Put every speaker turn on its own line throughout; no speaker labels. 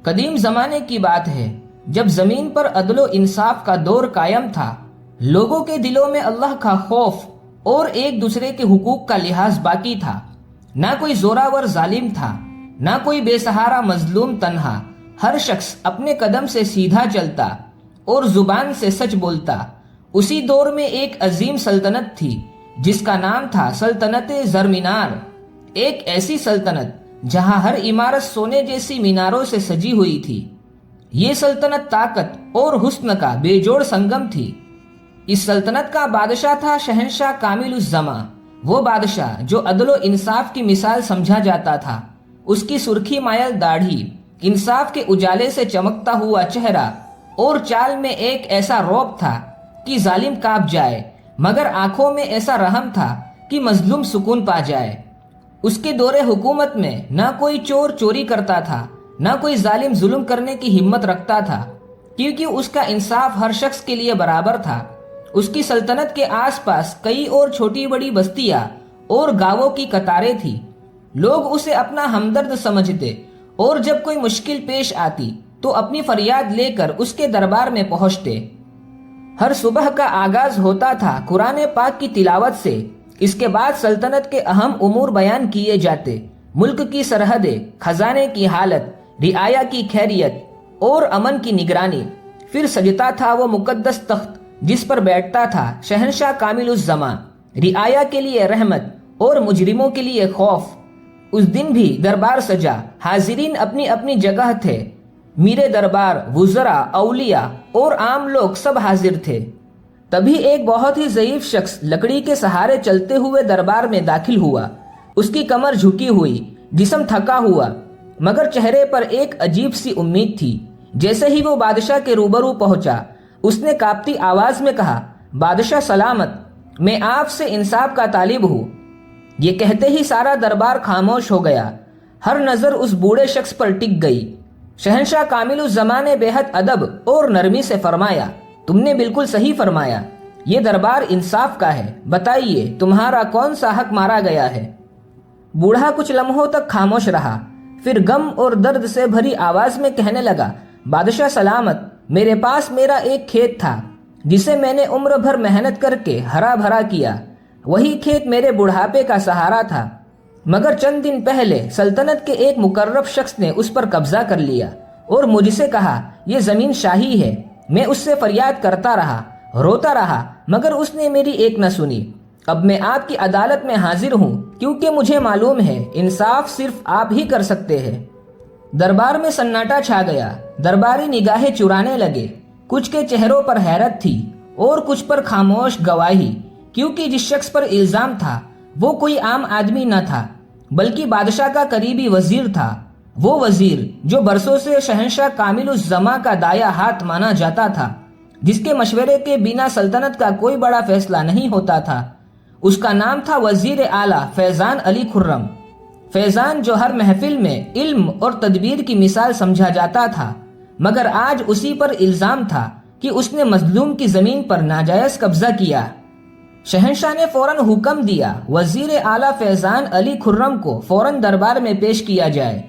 قدیم زمانے کی بات ہے، جب زمین پر عدل و انصاف کا دور قائم تھا، لوگوں کے دلوں میں اللہ کا خوف اور ایک دوسرے کے حقوق کا لحاظ باقی تھا۔ نہ کوئی زوراور ظالم تھا، نہ کوئی بے سہارا مظلوم تنہا۔ ہر شخص اپنے قدم سے سیدھا چلتا اور زبان سے سچ بولتا۔ اسی دور میں ایک عظیم سلطنت تھی جس کا نام تھا سلطنت زرمینار، ایک ایسی سلطنت جہاں ہر عمارت سونے جیسی میناروں سے سجی ہوئی تھی۔ یہ سلطنت طاقت اور حسن کا بے جوڑ سنگم تھی۔ اس سلطنت کا بادشاہ تھا شہنشاہ کامل الزماں، وہ بادشاہ جو عدل و انصاف کی مثال سمجھا جاتا تھا۔ اس کی سرخی مائل داڑھی، انصاف کے اجالے سے چمکتا ہوا چہرہ اور چال میں ایک ایسا رعب تھا کہ ظالم کانپ جائے، مگر آنکھوں میں ایسا رحم تھا کہ مظلوم سکون پا جائے۔ اس کے دور حکومت میں نہ کوئی چور چوری کرتا تھا، نہ کوئی ظالم ظلم کرنے کی ہمت رکھتا تھا، کیونکہ اس کا انصاف ہر شخص کے لیے برابر تھا۔ اس کی سلطنت کے آس پاس کئی اور چھوٹی بڑی بستیاں اور گاؤں کی قطاریں تھیں۔ لوگ اسے اپنا ہمدرد سمجھتے اور جب کوئی مشکل پیش آتی تو اپنی فریاد لے کر اس کے دربار میں پہنچتے۔ ہر صبح کا آغاز ہوتا تھا قرآن پاک کی تلاوت سے۔ اس کے بعد سلطنت کے اہم امور بیان کیے جاتے، ملک کی سرحدیں، خزانے کی حالت، رعایا کی خیریت اور امن کی نگرانی۔ پھر سجتا تھا وہ مقدس تخت جس پر بیٹھتا تھا شہنشاہ کامل الزماں، رعایا کے لیے رحمت اور مجرموں کے لیے خوف۔ اس دن بھی دربار سجا، حاضرین اپنی اپنی جگہ تھے، میر دربار، وزراء، اولیاء اور عام لوگ سب حاضر تھے۔ تبھی ایک بہت ہی ضعیف شخص لکڑی کے سہارے چلتے ہوئے دربار میں داخل ہوا۔ اس کی کمر جھکی ہوئی، جسم تھکا ہوا، مگر چہرے پر ایک عجیب سی امید تھی۔ جیسے ہی وہ بادشاہ کے روبرو پہنچا، اس نے کانپتی آواز میں کہا، بادشاہ سلامت، میں آپ سے انصاف کا طالب ہوں۔ یہ کہتے ہی سارا دربار خاموش ہو گیا، ہر نظر اس بوڑھے شخص پر ٹک گئی۔ شہنشاہ کامل الزماں نے بے حد ادب اور نرمی سے فرمایا، تم نے بالکل صحیح فرمایا، یہ دربار انصاف کا ہے، بتائیے تمہارا کون سا حق مارا گیا ہے؟ بوڑھا کچھ لمحوں تک خاموش رہا، پھر غم اور درد سے بھری آواز میں کہنے لگا، بادشاہ سلامت، میرے پاس میرا ایک کھیت تھا جسے میں نے عمر بھر محنت کر کے ہرا بھرا کیا۔ وہی کھیت میرے بڑھاپے کا سہارا تھا، مگر چند دن پہلے سلطنت کے ایک مقرب شخص نے اس پر قبضہ کر لیا اور مجھ سے کہا یہ زمین شاہی ہے۔ میں اس سے فریاد کرتا رہا، روتا رہا، مگر اس نے میری ایک نہ سنی۔ اب میں آپ کی عدالت میں حاضر ہوں، کیونکہ مجھے معلوم ہے انصاف صرف آپ ہی کر سکتے ہیں۔ دربار میں سناٹا چھا گیا، درباری نگاہیں چرانے لگے۔ کچھ کے چہروں پر حیرت تھی اور کچھ پر خاموش گواہی، کیونکہ جس شخص پر الزام تھا وہ کوئی عام آدمی نہ تھا، بلکہ بادشاہ کا قریبی وزیر تھا۔ وہ وزیر جو برسوں سے شہنشاہ کامل الزماں کا دایا ہاتھ مانا جاتا تھا، جس کے مشورے کے بنا سلطنت کا کوئی بڑا فیصلہ نہیں ہوتا تھا۔ اس کا نام تھا وزیر اعلیٰ فیضان علی خرم۔ فیضان جو ہر محفل میں علم اور تدبیر کی مثال سمجھا جاتا تھا، مگر آج اسی پر الزام تھا کہ اس نے مظلوم کی زمین پر ناجائز قبضہ کیا۔ شہنشاہ نے فوراً حکم دیا وزیر اعلیٰ فیضان علی خرم کو فوراً دربار میں پیش کیا جائے۔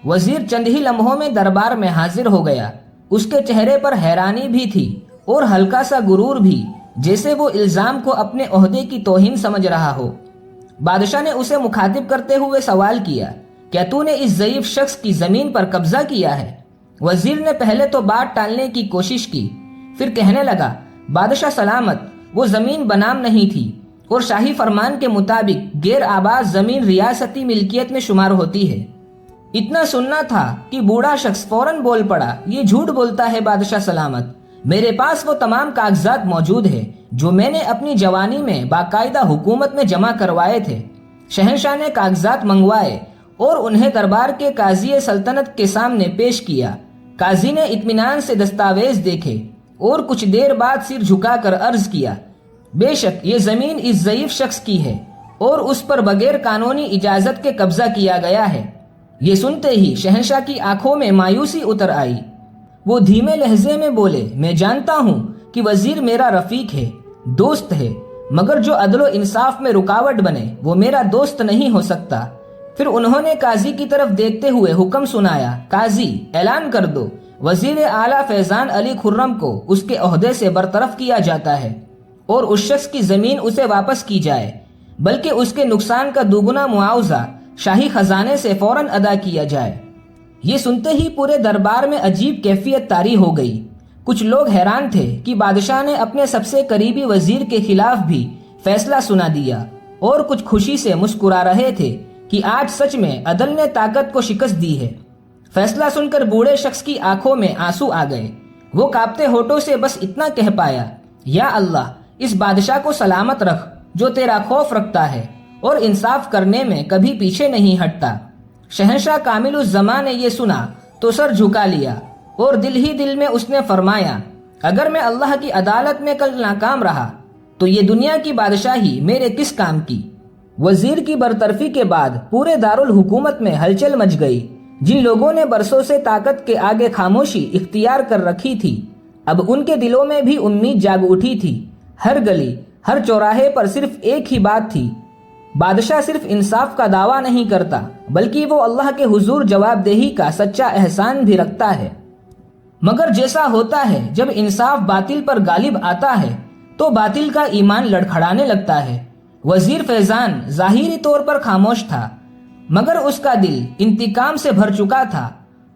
وزیر چند ہی لمحوں میں دربار میں حاضر ہو گیا۔ اس کے چہرے پر حیرانی بھی تھی اور ہلکا سا غرور بھی، جیسے وہ الزام کو اپنے عہدے کی توہین سمجھ رہا ہو۔ بادشاہ نے اسے مخاطب کرتے ہوئے سوال کیا، کیا تو نے اس ضعیف شخص کی زمین پر قبضہ کیا ہے؟ وزیر نے پہلے تو بات ٹالنے کی کوشش کی، پھر کہنے لگا، بادشاہ سلامت، وہ زمین بنام نہیں تھی اور شاہی فرمان کے مطابق غیر آباد زمین ریاستی ملکیت میں شمار ہوتی ہے۔ اتنا سننا تھا کہ بوڑھا شخص فوراً بول پڑا، یہ جھوٹ بولتا ہے بادشاہ سلامت، میرے پاس وہ تمام کاغذات موجود ہیں جو میں نے اپنی جوانی میں باقاعدہ حکومت میں جمع کروائے تھے۔ شہنشاہ نے کاغذات منگوائے اور انہیں دربار کے قاضی سلطنت کے سامنے پیش کیا۔ قاضی نے اطمینان سے دستاویز دیکھے اور کچھ دیر بعد سر جھکا کر عرض کیا، بے شک یہ زمین اس ضعیف شخص کی ہے اور اس پر بغیر قانونی اجازت کے قبضہ کیا گیا ہے۔ یہ سنتے ہی شہنشاہ کی آنکھوں میں مایوسی اتر آئی۔ وہ دھیمے لہجے میں بولے، میں جانتا ہوں کہ وزیر میرا رفیق ہے، دوست ہے، مگر جو عدل و انصاف میں رکاوٹ بنے وہ میرا دوست نہیں ہو سکتا۔ پھر انہوں نے قاضی کی طرف دیکھتے ہوئے حکم سنایا، قاضی اعلان کر دو وزیر اعلیٰ فیضان علی خرم کو اس کے عہدے سے برطرف کیا جاتا ہے اور اس شخص کی زمین اسے واپس کی جائے، بلکہ اس کے نقصان کا دوگنا معاوضہ شاہی خزانے سے فوراً ادا کیا جائے۔ یہ سنتے ہی پورے دربار میں عجیب کیفیت طاری ہو گئی۔ کچھ لوگ حیران تھے کہ بادشاہ نے اپنے سب سے قریبی وزیر کے خلاف بھی فیصلہ سنا دیا، اور کچھ خوشی سے مسکرا رہے تھے کہ آج سچ میں عدل نے طاقت کو شکست دی ہے۔ فیصلہ سن کر بوڑھے شخص کی آنکھوں میں آنسو آ گئے۔ وہ کانپتے ہونٹوں سے بس اتنا کہہ پایا، یا اللہ، اس بادشاہ کو سلامت رکھ جو تیرا خوف رکھتا ہے اور انصاف کرنے میں کبھی پیچھے نہیں ہٹتا۔ شہنشاہ کامل الزمان نے یہ سنا تو سر جھکا لیا، اور دل ہی دل میں اس نے فرمایا، اگر میں اللہ کی عدالت میں کل ناکام رہا تو یہ دنیا کی بادشاہی میرے کس کام کی۔ وزیر کی برطرفی کے بعد پورے دارالحکومت میں ہلچل مچ گئی۔ جن لوگوں نے برسوں سے طاقت کے آگے خاموشی اختیار کر رکھی تھی، اب ان کے دلوں میں بھی امید جاگ اٹھی تھی۔ ہر گلی، ہر چوراہے پر صرف ایک ہی بات تھی، بادشاہ صرف انصاف کا دعویٰ نہیں کرتا بلکہ وہ اللہ کے حضور جواب دہی کا سچا احسان بھی رکھتا ہے۔ مگر جیسا ہوتا ہے جب انصاف باطل پر غالب آتا ہے تو باطل کا ایمان لڑکھڑانے لگتا ہے۔ وزیر فیضان ظاہری طور پر خاموش تھا، مگر اس کا دل انتقام سے بھر چکا تھا۔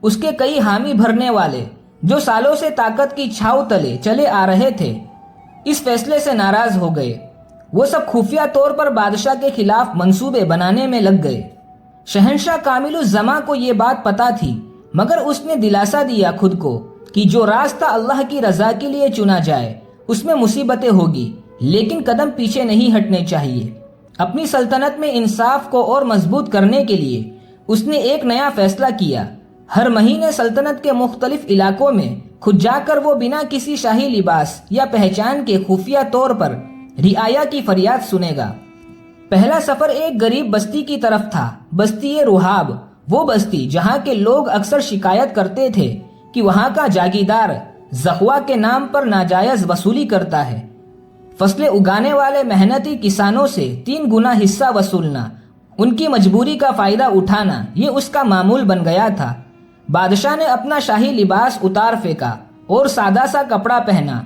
اس کے کئی حامی بھرنے والے جو سالوں سے طاقت کی چھاؤ تلے چلے آ رہے تھے، اس فیصلے سے ناراض ہو گئے۔ وہ سب خفیہ طور پر بادشاہ کے خلاف منصوبے بنانے میں لگ گئے۔ شہنشاہ کامل الزمان کو یہ بات پتا تھی، مگر اس نے دلاسا دیا خود کو کہ جو راستہ اللہ کی رضا کے لیے چنا جائے اس میں مصیبتیں ہوگی، لیکن قدم پیچھے نہیں ہٹنے چاہیے۔ اپنی سلطنت میں انصاف کو اور مضبوط کرنے کے لیے اس نے ایک نیا فیصلہ کیا۔ ہر مہینے سلطنت کے مختلف علاقوں میں خود جا کر وہ بنا کسی شاہی لباس یا پہچان کے خفیہ طور پر رعایا کی فریاد سنے گا۔ پہلا سفر ایک غریب بستی کی طرف تھا، بستی رحاب، وہ بستی جہاں کے لوگ اکثر شکایت کرتے تھے کہ وہاں کا جاگیردار زخوا کے نام پر ناجائز وصولی کرتا ہے۔ فصلیں اگانے والے محنتی کسانوں سے 3 گنا حصہ وصولنا، ان کی مجبوری کا فائدہ اٹھانا، یہ اس کا معمول بن گیا تھا۔ بادشاہ نے اپنا شاہی لباس اتار پھینکا اور سادہ سا کپڑا پہنا،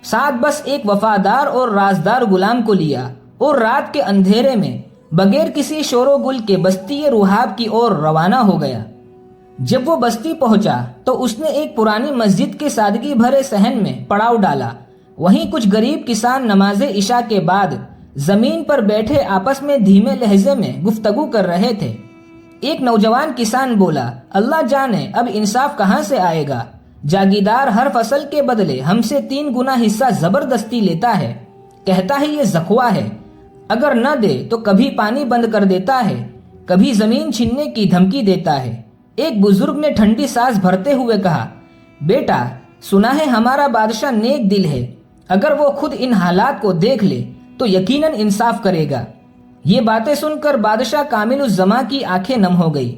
ساتھ بس ایک وفادار اور رازدار غلام کو لیا، اور رات کے اندھیرے میں بغیر کسی شور و گل کے بستی رحاب کی اور روانہ ہو گیا۔ جب وہ بستی پہنچا تو اس نے ایک پرانی مسجد کے سادگی بھرے صحن میں پڑاؤ ڈالا۔ وہیں کچھ غریب کسان نماز عشاء کے بعد زمین پر بیٹھے آپس میں دھیمے لہجے میں گفتگو کر رہے تھے۔ ایک نوجوان کسان بولا، اللہ جانے اب انصاف کہاں سے آئے گا؟ جاگیردار ہر فصل کے بدلے ہم سے 3 گنا حصہ زبردستی لیتا ہے، کہتا ہے یہ زخوا ہے، اگر نہ دے تو کبھی پانی بند کر دیتا ہے، کبھی زمین چھیننے کی دھمکی دیتا ہے۔ ایک بزرگ نے ٹھنڈی سانس بھرتے ہوئے کہا، بیٹا سنا ہے ہمارا بادشاہ نیک دل ہے، اگر وہ خود ان حالات کو دیکھ لے تو یقیناً انصاف کرے گا۔ یہ باتیں سن کر بادشاہ کامل الزمان کی آنکھیں نم ہو گئی۔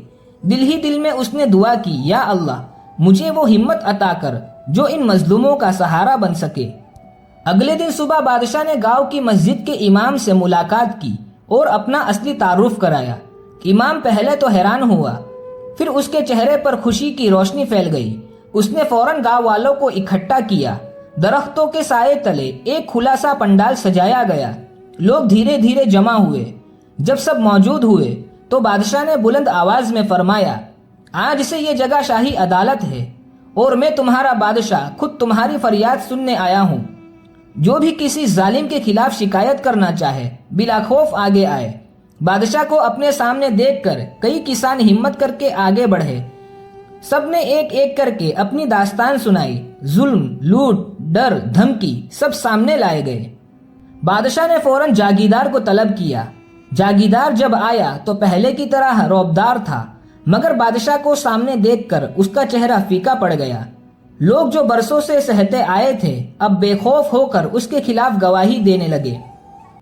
دل ہی دل میں اس نے دعا کی، یا اللہ مجھے وہ ہمت عطا کر جو ان مظلوموں کا سہارا بن سکے۔ اگلے دن صبح بادشاہ نے گاؤں کی مسجد کے امام سے ملاقات کی اور اپنا اصلی تعارف کرایا۔ امام پہلے تو حیران ہوا، پھر اس کے چہرے پر خوشی کی روشنی پھیل گئی۔ اس نے فوراً گاؤں والوں کو اکٹھا کیا۔ درختوں کے سائے تلے ایک کھلا سا پنڈال سجایا گیا۔ لوگ دھیرے دھیرے جمع ہوئے۔ جب سب موجود ہوئے تو بادشاہ نے بلند آواز میں فرمایا، آج سے یہ جگہ شاہی عدالت ہے اور میں تمہارا بادشاہ خود تمہاری فریاد سننے آیا ہوں۔ جو بھی کسی ظالم کے خلاف شکایت کرنا چاہے بلا خوف آگے آئے۔ بادشاہ کو اپنے سامنے دیکھ کر کئی کسان ہمت کر کے آگے بڑھے۔ سب نے ایک ایک کر کے اپنی داستان سنائی۔ ظلم، لوٹ، ڈر، دھمکی سب سامنے لائے گئے۔ بادشاہ نے فوراً جاگیردار کو طلب کیا۔ جاگیردار جب آیا تو پہلے کی طرح رعبدار تھا، مگر بادشاہ کو سامنے دیکھ کر اس کا چہرہ فیکا پڑ گیا۔ لوگ جو برسوں سے سہتے آئے تھے اب بے خوف ہو کر اس کے خلاف گواہی دینے لگے۔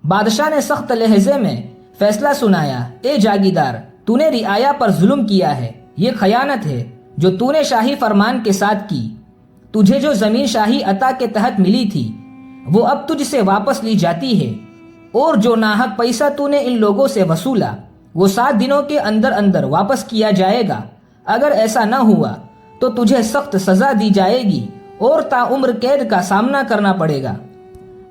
بادشاہ نے سخت لہجے میں فیصلہ سنایا، اے جاگیردار، تو نے رعایا پر ظلم کیا ہے، یہ خیانت ہے جو تو نے شاہی فرمان کے ساتھ کی۔ تجھے جو زمین شاہی عطا کے تحت ملی تھی وہ اب تجھ سے واپس لی جاتی ہے، اور جو ناحق پیسہ تو نے ان لوگوں سے وصولا وہ 7 دنوں کے اندر اندر واپس کیا جائے گا۔ اگر ایسا نہ ہوا تو تجھے سخت سزا دی جائے گی اور تاعمر قید کا سامنا کرنا پڑے گا۔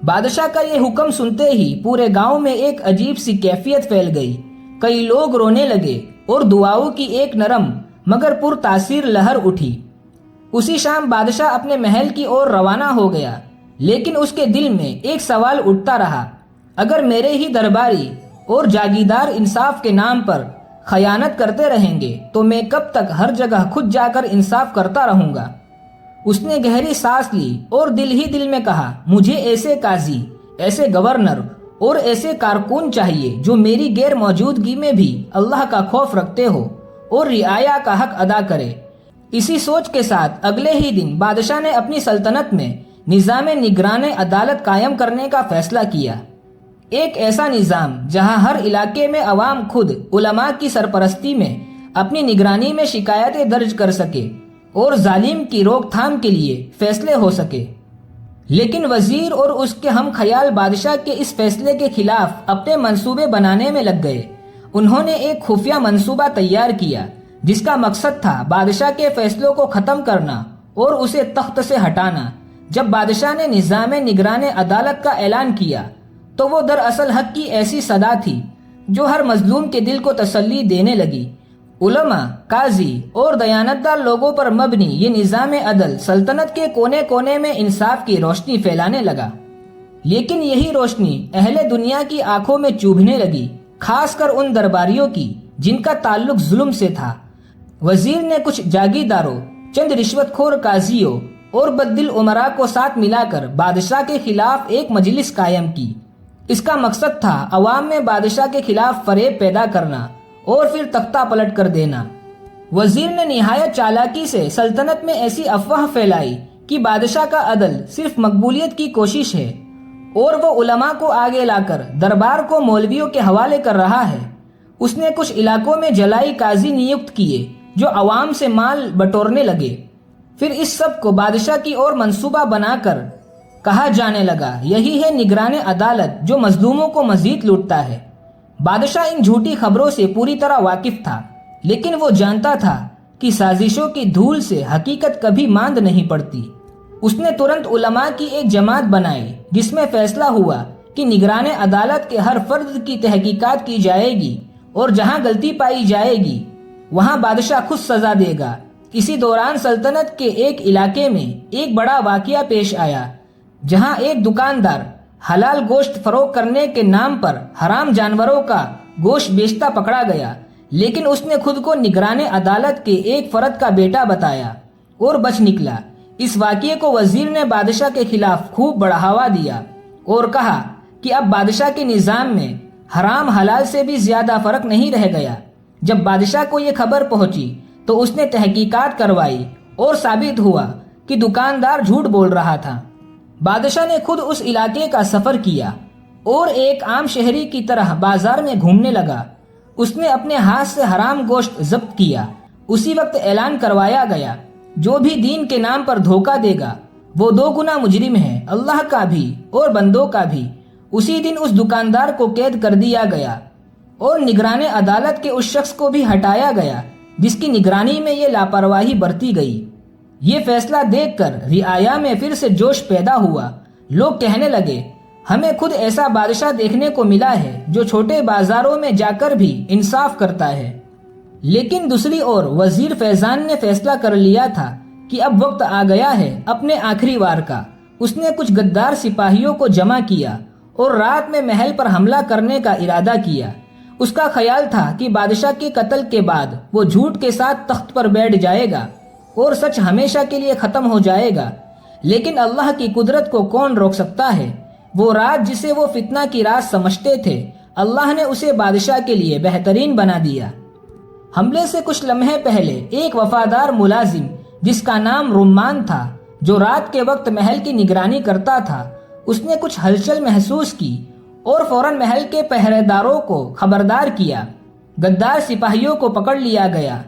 بادشاہ کا یہ حکم سنتے ہی پورے گاؤں میں ایک عجیب سی کیفیت پھیل گئی۔ کئی لوگ رونے لگے اور دعاؤں کی ایک نرم مگر پر تاثیر لہر اٹھی۔ اسی شام بادشاہ اپنے محل کی اور روانہ ہو گیا، لیکن اس کے دل میں ایک سوال اٹھتا رہا، اگر میرے ہی درباری اور جاگیردار انصاف کے نام پر خیانت کرتے رہیں گے تو میں کب تک ہر جگہ خود جا کر انصاف کرتا رہوں گا؟ اس نے گہری سانس لی اور دل ہی دل میں کہا، مجھے ایسے قاضی، ایسے گورنر اور ایسے کارکن چاہیے جو میری غیر موجودگی میں بھی اللہ کا خوف رکھتے ہو اور رعایا کا حق ادا کرے۔ اسی سوچ کے ساتھ اگلے ہی دن بادشاہ نے اپنی سلطنت میں نظام نگران عدالت قائم کرنے کا فیصلہ کیا۔ ایک ایسا نظام جہاں ہر علاقے میں عوام خود علماء کی سرپرستی میں اپنی نگرانی میں شکایتیں درج کر سکے اور ظالم کی روک تھام کے لیے فیصلے ہو سکے۔ لیکن وزیر اور اس کے ہم خیال بادشاہ کے اس فیصلے کے خلاف اپنے منصوبے بنانے میں لگ گئے۔ انہوں نے ایک خفیہ منصوبہ تیار کیا جس کا مقصد تھا بادشاہ کے فیصلوں کو ختم کرنا اور اسے تخت سے ہٹانا۔ جب بادشاہ نے نظام نگران عدالت کا اعلان کیا تو وہ دراصل حق کی ایسی صدا تھی جو ہر مظلوم کے دل کو تسلی دینے لگی۔ علماء، قاضی اور دیانتدار لوگوں پر مبنی یہ نظام عدل سلطنت کے کونے کونے میں انصاف کی روشنی پھیلانے لگا۔ لیکن یہی روشنی اہل دنیا کی آنکھوں میں چبھنے لگی، خاص کر ان درباریوں کی جن کا تعلق ظلم سے تھا۔ وزیر نے کچھ جاگیرداروں، چند رشوت خور قاضیوں اور بددل امراء کو ساتھ ملا کر بادشاہ کے خلاف ایک مجلس قائم کی۔ اس کا مقصد تھا عوام میں بادشاہ کے خلاف فریب پیدا کرنا اور پھر تختہ پلٹ کر دینا۔ وزیر نے نہایت چالاکی سے سلطنت میں ایسی افواہ پھیلائی کہ بادشاہ کا عدل صرف مقبولیت کی کوشش ہے اور وہ علماء کو آگے لا کر دربار کو مولویوں کے حوالے کر رہا ہے۔ اس نے کچھ علاقوں میں جلائی قاضی نیوکت کیے جو عوام سے مال بٹورنے لگے۔ پھر اس سب کو بادشاہ کی اور منصوبہ بنا کر کہا جانے لگا، یہی ہے نگران عدالت جو مظلوموں کو مزید لوٹتا ہے۔ بادشاہ ان جھوٹی خبروں سے پوری طرح واقف تھا، لیکن وہ جانتا تھا کہ سازشوں کی دھول سے حقیقت کبھی ماند نہیں پڑتی۔ اس نے ترنت علماء کی ایک جماعت بنائی جس میں فیصلہ ہوا کہ نگران عدالت کے ہر فرد کی تحقیقات کی جائے گی اور جہاں غلطی پائی جائے گی وہاں بادشاہ خود سزا دے گا۔ اسی دوران سلطنت کے ایک علاقے میں ایک بڑا واقعہ پیش آیا جہاں ایک دکاندار حلال گوشت فروخت کرنے کے نام پر حرام جانوروں کا گوشت بیچتا پکڑا گیا، لیکن اس نے خود کو نگران عدالت کے ایک فرد کا بیٹا بتایا اور بچ نکلا۔ اس واقعے کو وزیر نے بادشاہ کے خلاف خوب بڑھاوا دیا اور کہا کہ اب بادشاہ کے نظام میں حرام حلال سے بھی زیادہ فرق نہیں رہ گیا۔ جب بادشاہ کو یہ خبر پہنچی تو اس نے تحقیقات کروائی اور ثابت ہوا کہ دکاندار جھوٹ بول رہا تھا۔ بادشاہ نے خود اس علاقے کا سفر کیا اور ایک عام شہری کی طرح بازار میں گھومنے لگا۔ اس نے اپنے ہاتھ سے حرام گوشت ضبط کیا۔ اسی وقت اعلان کروایا گیا، جو بھی دین کے نام پر دھوکہ دے گا وہ 2 گنا مجرم ہے، اللہ کا بھی اور بندوں کا بھی۔ اسی دن اس دکاندار کو قید کر دیا گیا اور نگران عدالت کے اس شخص کو بھی ہٹایا گیا جس کی نگرانی میں یہ لاپرواہی برتی گئی۔ یہ فیصلہ دیکھ کر رعایا میں پھر سے جوش پیدا ہوا۔ لوگ کہنے لگے، ہمیں خود ایسا بادشاہ دیکھنے کو ملا ہے جو چھوٹے بازاروں میں جا کر بھی انصاف کرتا ہے۔ لیکن دوسری اور وزیر فیضان نے فیصلہ کر لیا تھا کہ اب وقت آ گیا ہے اپنے آخری وار کا۔ اس نے کچھ غدار سپاہیوں کو جمع کیا اور رات میں محل پر حملہ کرنے کا ارادہ کیا۔ اس کا خیال تھا کہ بادشاہ کے قتل کے بعد وہ جھوٹ کے ساتھ تخت پر بیٹھ جائے گا اور سچ ہمیشہ کے لیے ختم ہو جائے گا۔ لیکن اللہ کی قدرت کو کون روک سکتا ہے؟ وہ رات جسے وہ فتنہ کی رات سمجھتے تھے، اللہ نے اسے بادشاہ کے لیے بہترین بنا دیا۔ حملے سے کچھ لمحے پہلے ایک وفادار ملازم جس کا نام رمان تھا، جو رات کے وقت محل کی نگرانی کرتا تھا، اس نے کچھ ہلچل محسوس کی اور فوراً محل کے پہرے داروں کو خبردار کیا۔ غدار سپاہیوں کو پکڑ لیا گیا۔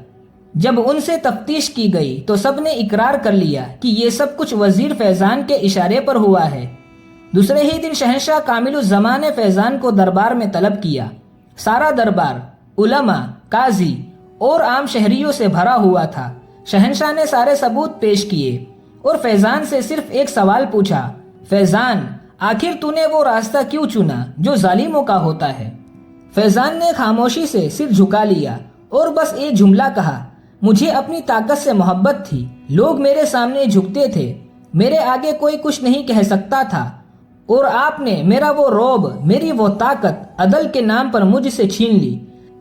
جب ان سے تفتیش کی گئی تو سب نے اقرار کر لیا کہ یہ سب کچھ وزیر فیضان کے اشارے پر ہوا ہے۔ دوسرے ہی دن شہنشاہ کامل الزمان نے فیضان کو دربار میں طلب کیا۔ سارا دربار علماء، قاضی اور عام شہریوں سے بھرا ہوا تھا۔ شہنشاہ نے سارے ثبوت پیش کیے اور فیضان سے صرف ایک سوال پوچھا، فیضان، آخر تو نے وہ راستہ کیوں چنا جو ظالموں کا ہوتا ہے؟ فیضان نے خاموشی سے سر جھکا لیا اور بس ایک جملہ کہا، مجھے اپنی طاقت سے محبت تھی، لوگ میرے سامنے جھکتے تھے، میرے آگے کوئی کچھ نہیں کہہ سکتا تھا، اور آپ نے میرا وہ رعب، میری وہ طاقت عدل کے نام پر مجھ سے چھین لی۔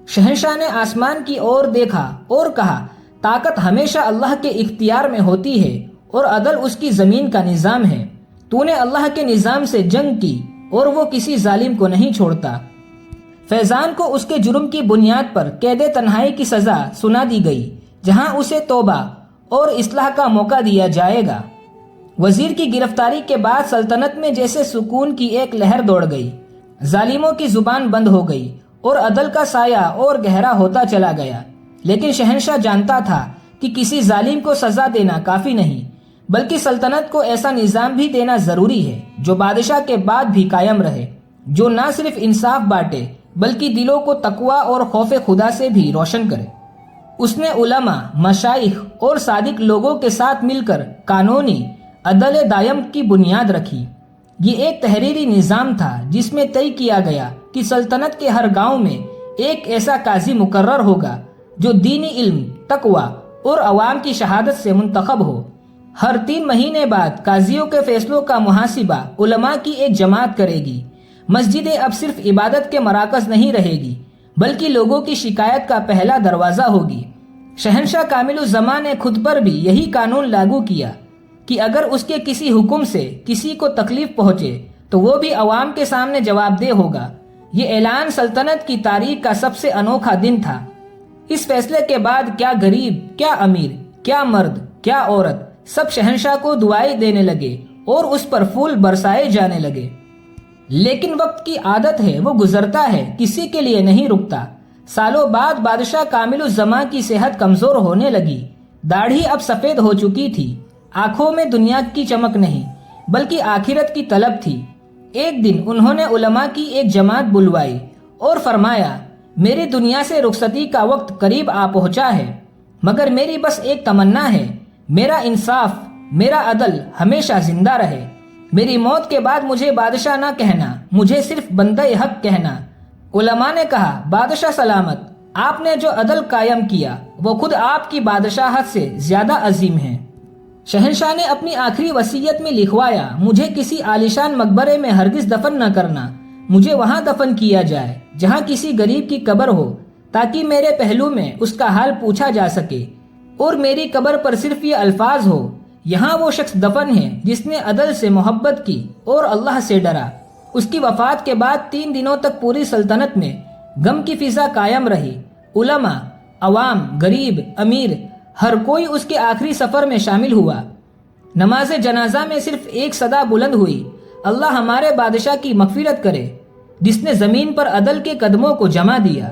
شہنشاہ نے آسمان کی اور دیکھا اور کہا، طاقت ہمیشہ اللہ کے اختیار میں ہوتی ہے اور عدل اس کی زمین کا نظام ہے۔ تو نے اللہ کے نظام سے جنگ کی اور وہ کسی ظالم کو نہیں چھوڑتا۔ فیضان کو اس کے جرم کی بنیاد پر قید تنہائی کی سزا سنا دی گئی، جہاں اسے توبہ اور اصلاح کا موقع دیا جائے گا۔ وزیر کی گرفتاری کے بعد سلطنت میں جیسے سکون کی ایک لہر دوڑ گئی، ظالموں کی زبان بند ہو گئی اور عدل کا سایہ اور گہرا ہوتا چلا گیا۔ لیکن شہنشاہ جانتا تھا کہ کسی ظالم کو سزا دینا کافی نہیں، بلکہ سلطنت کو ایسا نظام بھی دینا ضروری ہے جو بادشاہ کے بعد بھی قائم رہے، جو نہ صرف انصاف بانٹے بلکہ دلوں کو تقوی اور خوف خدا سے بھی روشن کرے۔ اس نے علماء، مشائخ اور صادق لوگوں کے ساتھ مل کر قانونی عدل دائم کی بنیاد رکھی۔ یہ ایک تحریری نظام تھا جس میں طے کیا گیا کہ سلطنت کے ہر گاؤں میں ایک ایسا قاضی مقرر ہوگا جو دینی علم، تقوی اور عوام کی شہادت سے منتخب ہو۔ ہر 3 مہینے بعد قاضیوں کے فیصلوں کا محاسبہ علماء کی ایک جماعت کرے گی۔ مسجدیں اب صرف عبادت کے مراکز نہیں رہے گی، بلکہ لوگوں کی شکایت کا پہلا دروازہ ہوگی۔ شہنشاہ کامل الزمان نے خود پر بھی یہی قانون لاگو کیا کہ اگر اس کے کسی حکم سے کسی کو تکلیف پہنچے تو وہ بھی عوام کے سامنے جواب دہ ہوگا۔ یہ اعلان سلطنت کی تاریخ کا سب سے انوکھا دن تھا۔ اس فیصلے کے بعد کیا غریب، کیا امیر، کیا مرد، کیا عورت، سب شہنشاہ کو دعائیں دینے لگے اور اس پر پھول برسائے جانے لگے۔ لیکن وقت کی عادت ہے، وہ گزرتا ہے، کسی کے لیے نہیں رکتا۔ سالوں بعد بادشاہ کامل الزمان کی صحت کمزور ہونے لگی، داڑھی اب سفید ہو چکی تھی، آنکھوں میں دنیا کی چمک نہیں بلکہ آخرت کی طلب تھی۔ ایک دن انہوں نے علماء کی ایک جماعت بلوائی اور فرمایا، میری دنیا سے رخصتی کا وقت قریب آ پہنچا ہے، مگر میری بس ایک تمنا ہے، میرا انصاف، میرا عدل ہمیشہ زندہ رہے۔ میری موت کے بعد مجھے بادشاہ نہ کہنا، مجھے صرف بندہ حق کہنا۔ علماء نے کہا، بادشاہ سلامت، آپ نے جو عدل قائم کیا وہ خود آپ کی بادشاہت سے زیادہ عظیم ہے۔ شہنشاہ نے اپنی آخری وصیت میں لکھوایا، مجھے کسی عالیشان مقبرے میں ہرگز دفن نہ کرنا، مجھے وہاں دفن کیا جائے جہاں کسی غریب کی قبر ہو، تاکہ میرے پہلو میں اس کا حال پوچھا جا سکے، اور میری قبر پر صرف یہ الفاظ ہو، یہاں وہ شخص دفن ہے جس نے عدل سے محبت کی اور اللہ سے ڈرا۔ اس کی وفات کے بعد 3 دنوں تک پوری سلطنت میں غم کی فضا قائم رہی۔ علماء، عوام، غریب، امیر، ہر کوئی اس کے آخری سفر میں شامل ہوا۔ نماز جنازہ میں صرف ایک صدا بلند ہوئی، اللہ ہمارے بادشاہ کی مغفرت کرے، جس نے زمین پر عدل کے قدموں کو جما دیا۔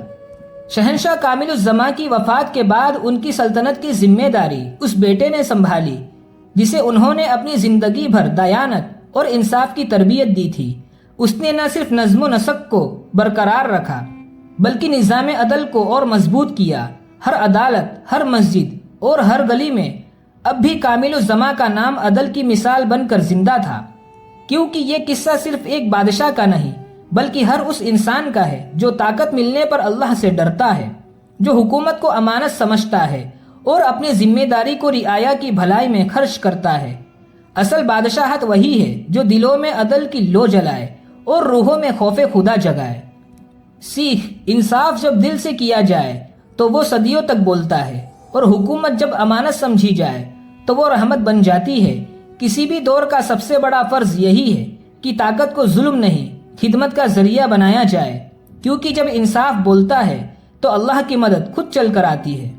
شہنشاہ کامل الزمان کی وفات کے بعد ان کی سلطنت کی ذمہ داری اس بیٹے نے سنبھالی جسے انہوں نے اپنی زندگی بھر دیانت اور انصاف کی تربیت دی تھی۔ اس نے نہ صرف نظم و نسق کو برقرار رکھا بلکہ نظام عدل کو اور مضبوط کیا۔ ہر عدالت، ہر مسجد اور ہر گلی میں اب بھی کامل الزمان کا نام عدل کی مثال بن کر زندہ تھا، کیونکہ یہ قصہ صرف ایک بادشاہ کا نہیں بلکہ ہر اس انسان کا ہے جو طاقت ملنے پر اللہ سے ڈرتا ہے، جو حکومت کو امانت سمجھتا ہے اور اپنی ذمہ داری کو رعایا کی بھلائی میں خرچ کرتا ہے۔ اصل بادشاہت وہی ہے جو دلوں میں عدل کی لو جلائے اور روحوں میں خوف خدا جگائے۔ سیکھ، انصاف جب دل سے کیا جائے تو وہ صدیوں تک بولتا ہے، اور حکومت جب امانت سمجھی جائے تو وہ رحمت بن جاتی ہے۔ کسی بھی دور کا سب سے بڑا فرض یہی ہے کہ طاقت کو ظلم نہیں، خدمت کا ذریعہ بنایا جائے، کیونکہ جب انصاف بولتا ہے تو اللہ کی مدد خود چل کر آتی ہے۔